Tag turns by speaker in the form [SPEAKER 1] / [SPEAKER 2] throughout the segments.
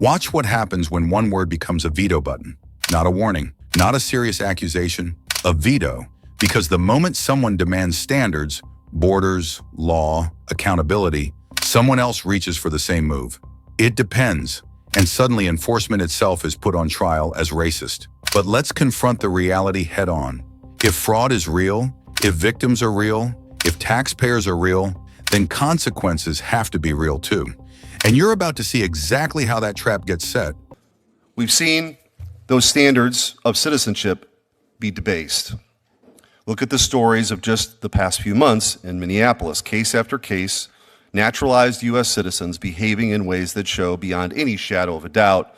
[SPEAKER 1] Watch what happens when one word becomes a veto button. Not a warning, not a serious accusation, a veto. Because the moment someone demands standards, borders, law, accountability, someone else reaches for the same move. It depends, and suddenly enforcement itself is put on trial as racist. But let's confront the reality head on. If fraud is real, if victims are real, if taxpayers are real, then consequences have to be real too. And you're about to see exactly how that trap gets set.
[SPEAKER 2] We've seen those standards of citizenship be debased. Look at the stories of just the past few months in Minneapolis, case after case, naturalized U.S. citizens behaving in ways that show beyond any shadow of a doubt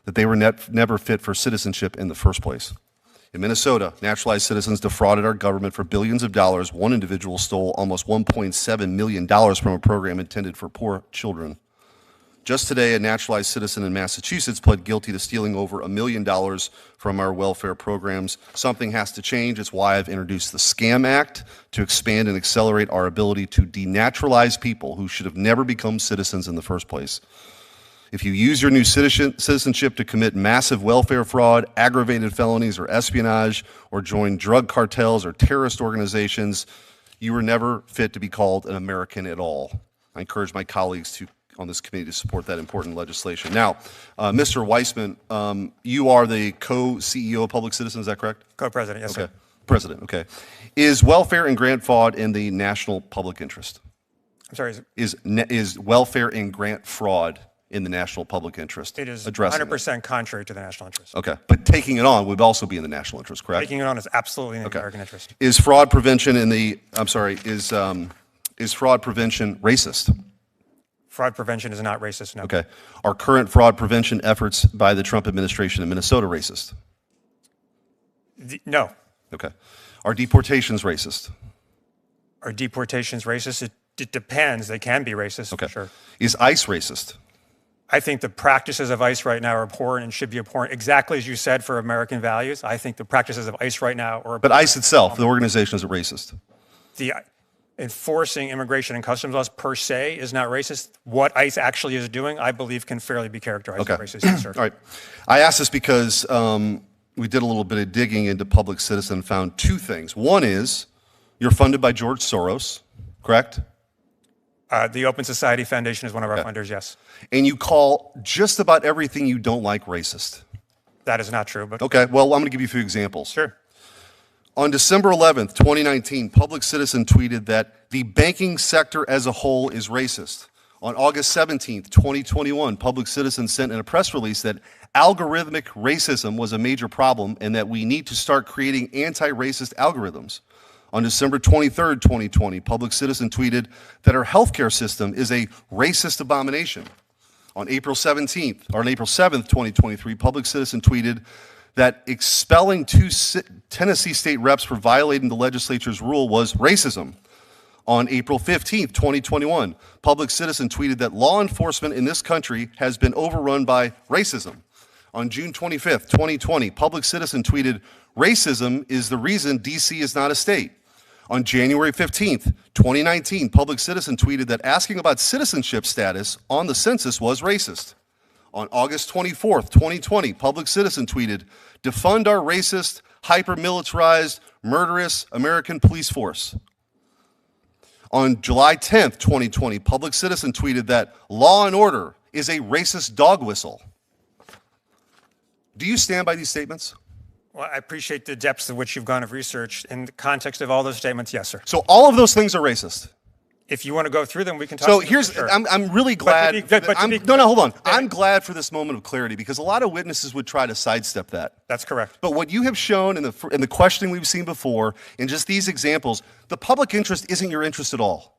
[SPEAKER 2] that they were never fit for citizenship in the first place. In Minnesota, naturalized citizens defrauded our government for billions of dollars. One individual stole almost $1.7 million from a program intended for poor children. Just today, a naturalized citizen in Massachusetts pled guilty to stealing over $1 million from our welfare programs. Something has to change. It's why I've introduced the SCAM Act to expand and accelerate our ability to denaturalize people who should have never become citizens in the first place. If you use your new citizenship to commit massive welfare fraud, aggravated felonies, or espionage, or join drug cartels or terrorist organizations, you were never fit to be called an American at all. I encourage my colleagues on this committee to support that important legislation. Now, Mr. Weissman, you are the co-CEO of Public Citizen, is that correct?
[SPEAKER 3] Co-president, yes,
[SPEAKER 2] okay.
[SPEAKER 3] sir.
[SPEAKER 2] President, okay. Is welfare and grant fraud in the national public interest?
[SPEAKER 3] I'm sorry.
[SPEAKER 2] Is welfare and grant fraud in the national public interest?
[SPEAKER 3] It is
[SPEAKER 2] addressing
[SPEAKER 3] 100% contrary to the national interest.
[SPEAKER 2] Okay, but taking it on would also be in the national interest, correct?
[SPEAKER 3] Taking it on is absolutely in the
[SPEAKER 2] Okay.
[SPEAKER 3] American interest.
[SPEAKER 2] Is fraud prevention is fraud prevention racist?
[SPEAKER 3] Fraud prevention is not racist, no.
[SPEAKER 2] Okay. Are current fraud prevention efforts by the Trump administration in Minnesota racist?
[SPEAKER 3] No.
[SPEAKER 2] Okay. Are deportations racist?
[SPEAKER 3] Are deportations racist? It depends. They can be racist,
[SPEAKER 2] Okay.
[SPEAKER 3] sure.
[SPEAKER 2] Is ICE racist?
[SPEAKER 3] I think the practices of ICE right now are abhorrent and should be abhorrent, exactly as you said, for American values. I think the practices of ICE right now are...
[SPEAKER 2] But ICE itself, the organization, is racist?
[SPEAKER 3] The enforcing immigration and customs laws per se is not racist. What ICE actually is doing, I believe, can fairly be characterized as racist. Yes, sir.
[SPEAKER 2] All right. I asked this because we did a little bit of digging into Public Citizen and found two things. One is you're funded by George Soros, correct?
[SPEAKER 3] The Open Society Foundation is one of our funders, yes.
[SPEAKER 2] And you call just about everything you don't like racist.
[SPEAKER 3] That is not true, but...
[SPEAKER 2] Okay, well, I'm going to give you a few examples.
[SPEAKER 3] Sure.
[SPEAKER 2] On December 11th, 2019, Public Citizen tweeted that the banking sector as a whole is racist. On August 17th, 2021, Public Citizen sent in a press release that algorithmic racism was a major problem and that we need to start creating anti-racist algorithms. On December 23rd, 2020, Public Citizen tweeted that our healthcare system is a racist abomination. On April 7th, 2023, Public Citizen tweeted that expelling two Tennessee state reps for violating the legislature's rule was racism. On April 15th, 2021, Public Citizen tweeted that law enforcement in this country has been overrun by racism. On June 25th, 2020, Public Citizen tweeted, "Racism is the reason D.C. is not a state." On January 15th, 2019, Public Citizen tweeted that asking about citizenship status on the census was racist. On August 24th, 2020, Public Citizen tweeted, "Defund our racist, hyper-militarized, murderous American police force." On July 10th, 2020, Public Citizen tweeted that law and order is a racist dog whistle. Do you stand by these statements?
[SPEAKER 3] Well, I appreciate the depths of which you've gone of research. In the context of all those statements, yes, sir.
[SPEAKER 2] So all of those things are racist?
[SPEAKER 3] If you want to go through them, we can talk.
[SPEAKER 2] So
[SPEAKER 3] about them,
[SPEAKER 2] here's,
[SPEAKER 3] for sure.
[SPEAKER 2] I'm really glad. Hold on. I'm glad for this moment of clarity because a lot of witnesses would try to sidestep that.
[SPEAKER 3] That's correct.
[SPEAKER 2] But what you have shown in the questioning we've seen before, in just these examples, the public interest isn't your interest at all.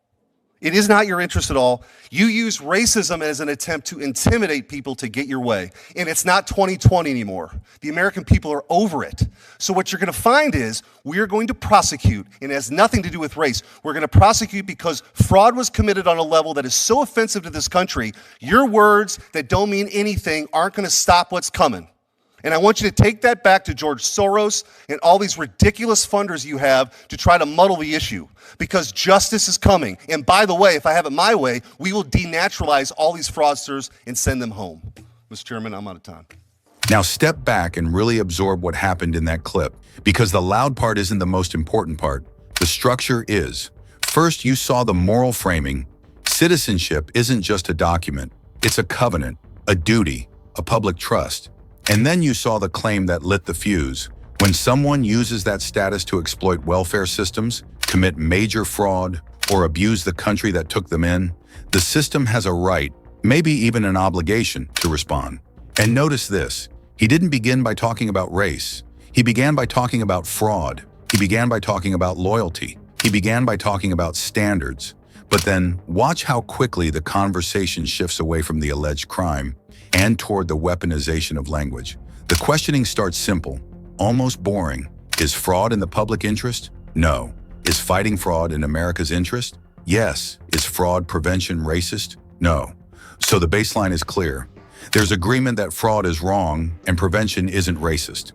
[SPEAKER 2] It is not your interest at all. You use racism as an attempt to intimidate people to get your way. And it's not 2020 anymore. The American people are over it. So what you're going to find is we're going to prosecute, and it has nothing to do with race. We're going to prosecute because fraud was committed on a level that is so offensive to this country, your words that don't mean anything aren't going to stop what's coming. And I want you to take that back to George Soros and all these ridiculous funders you have to try to muddle the issue. Because justice is coming. And by the way, if I have it my way, we will denaturalize all these fraudsters and send them home. Mr. Chairman, I'm out of time.
[SPEAKER 1] Now step back and really absorb what happened in that clip, because the loud part isn't the most important part. The structure is. First, you saw the moral framing. Citizenship isn't just a document. It's a covenant, a duty, a public trust. And then you saw the claim that lit the fuse. When someone uses that status to exploit welfare systems, commit major fraud, or abuse the country that took them in, the system has a right, maybe even an obligation, to respond. And notice this, he didn't begin by talking about race. He began by talking about fraud. He began by talking about loyalty. He began by talking about standards. But then, watch how quickly the conversation shifts away from the alleged crime and toward the weaponization of language. The questioning starts simple, almost boring. Is fraud in the public interest? No. Is fighting fraud in America's interest? Yes. Is fraud prevention racist? No. So the baseline is clear. There's agreement that fraud is wrong and prevention isn't racist.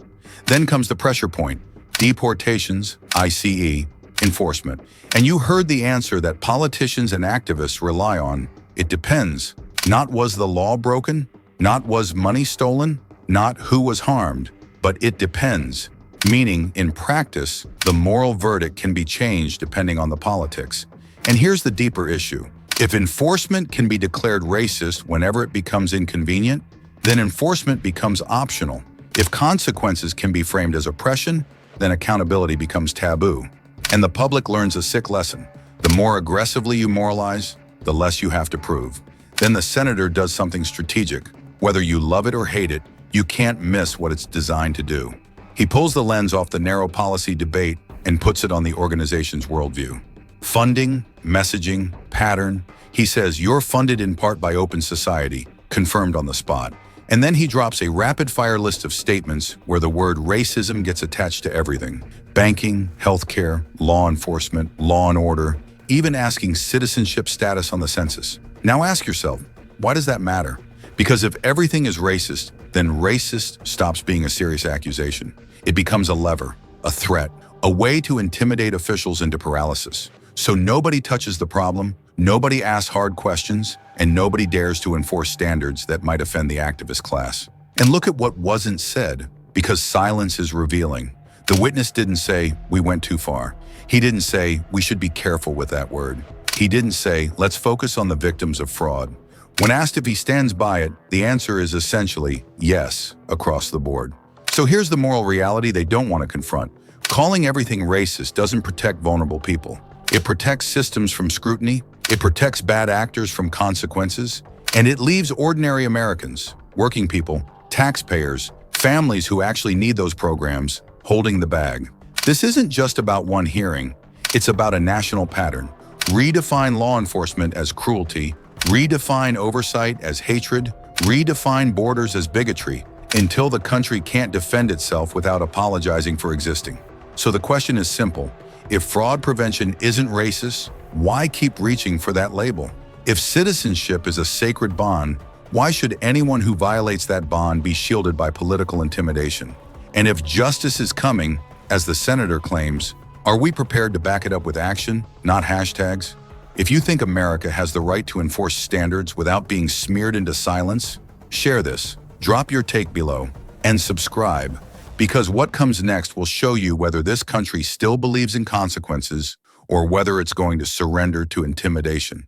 [SPEAKER 1] Then comes the pressure point, deportations, ICE, enforcement. And you heard the answer that politicians and activists rely on. It depends. Not was the law broken, not was money stolen, not who was harmed, but it depends. Meaning, in practice, the moral verdict can be changed depending on the politics. And here's the deeper issue. If enforcement can be declared racist whenever it becomes inconvenient, then enforcement becomes optional. If consequences can be framed as oppression, then accountability becomes taboo. And the public learns a sick lesson. The more aggressively you moralize, the less you have to prove. Then the senator does something strategic. Whether you love it or hate it, you can't miss what it's designed to do. He pulls the lens off the narrow policy debate and puts it on the organization's worldview. Funding, messaging, pattern. He says you're funded in part by open society, confirmed on the spot. And then he drops a rapid-fire list of statements where the word racism gets attached to everything. Banking, healthcare, law enforcement, law and order, even asking citizenship status on the census. Now ask yourself, why does that matter? Because if everything is racist, then racist stops being a serious accusation. It becomes a lever, a threat, a way to intimidate officials into paralysis. So nobody touches the problem, nobody asks hard questions, and nobody dares to enforce standards that might offend the activist class. And look at what wasn't said, because silence is revealing. The witness didn't say, we went too far. He didn't say, we should be careful with that word. He didn't say, let's focus on the victims of fraud. When asked if he stands by it, the answer is essentially yes, across the board. So here's the moral reality they don't want to confront. Calling everything racist doesn't protect vulnerable people. It protects systems from scrutiny, it protects bad actors from consequences, and it leaves ordinary Americans, working people, taxpayers, families who actually need those programs, holding the bag. This isn't just about one hearing, it's about a national pattern. Redefine law enforcement as cruelty, redefine oversight as hatred, redefine borders as bigotry, until the country can't defend itself without apologizing for existing. So the question is simple. If fraud prevention isn't racist, why keep reaching for that label? If citizenship is a sacred bond, why should anyone who violates that bond be shielded by political intimidation? And if justice is coming, as the senator claims, are we prepared to back it up with action, not hashtags? If you think America has the right to enforce standards without being smeared into silence, share this, drop your take below, and subscribe, because what comes next will show you whether this country still believes in consequences or whether it's going to surrender to intimidation.